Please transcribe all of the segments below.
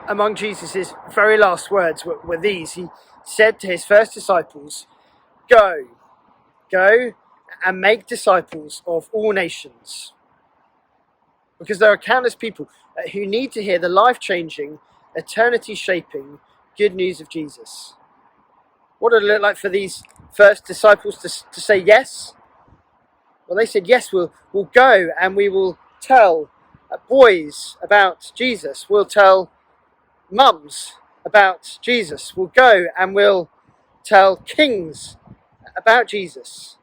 among Jesus' very last words were these. He said to his first disciples, go and make disciples of all nations. Because there are countless people who need to hear the life-changing, eternity-shaping good news of Jesus. What did it look like for these first disciples to say yes? Well, they said, yes, we'll go and we will tell boys about Jesus. We'll tell mums about Jesus. We'll go and we'll tell kings about Jesus.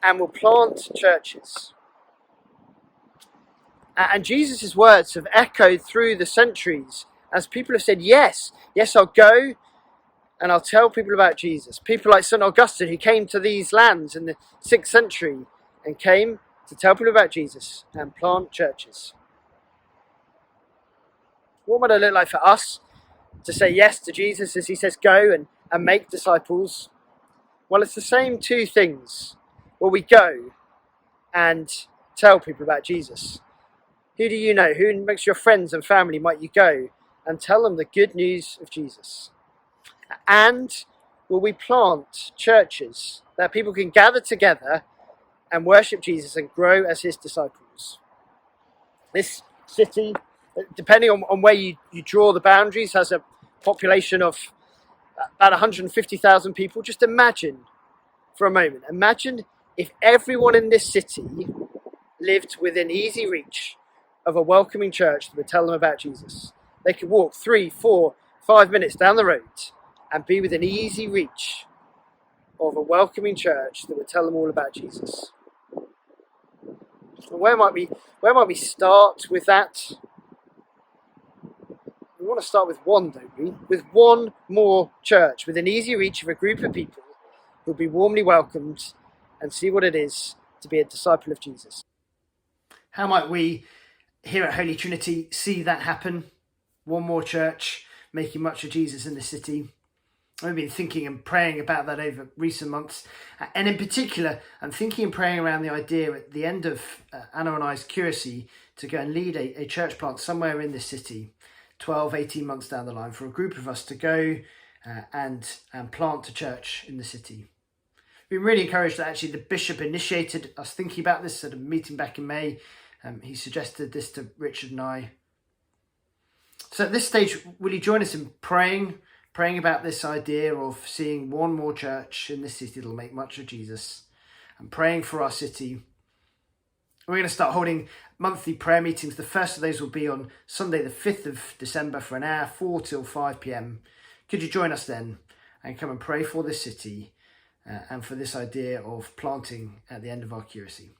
And we'll plant churches. And Jesus' words have echoed through the centuries as people have said, yes, I'll go and I'll tell people about Jesus. People like St. Augustine, who came to these lands in the 6th century and came to tell people about Jesus and plant churches. What would it look like for us to say yes to Jesus as he says go and make disciples? Well, it's the same two things. Well, we go and tell people about Jesus. Who do you know? Who amongst your friends and family might you go and tell them the good news of Jesus? And will we plant churches that people can gather together and worship Jesus and grow as his disciples? This city, depending on where you draw the boundaries, has a population of about 150,000 people. Just imagine for a moment. Imagine if everyone in this city lived within easy reach of a welcoming church that would tell them about Jesus. They could walk 3, 4, 5 minutes down the road and be within easy reach of a welcoming church that would tell them all about Jesus. So where might we start with that? We want to start with one, don't we? With one more church, within easy reach of a group of people who'll be warmly welcomed and see what it is to be a disciple of Jesus. How might we here at Holy Trinity see that happen? One more church making much of Jesus in the city. I've been thinking and praying about that over recent months. And in particular, I'm thinking and praying around the idea at the end of Anna and I's curacy to go and lead a church plant somewhere in this city, 12, 18 months down the line, for a group of us to go and plant a church in the city. We've been really encouraged that actually the bishop initiated us thinking about this at a meeting back in May. He suggested this to Richard and I. So at this stage, will you join us in praying about this idea of seeing one more church in this city that'll make much of Jesus, and praying for our city? We're going to start holding monthly prayer meetings. The first of those will be on Sunday the 5th of December for an hour, 4 till 5 p.m. Could you join us then and come and pray for this city and for this idea of planting at the end of our curacy?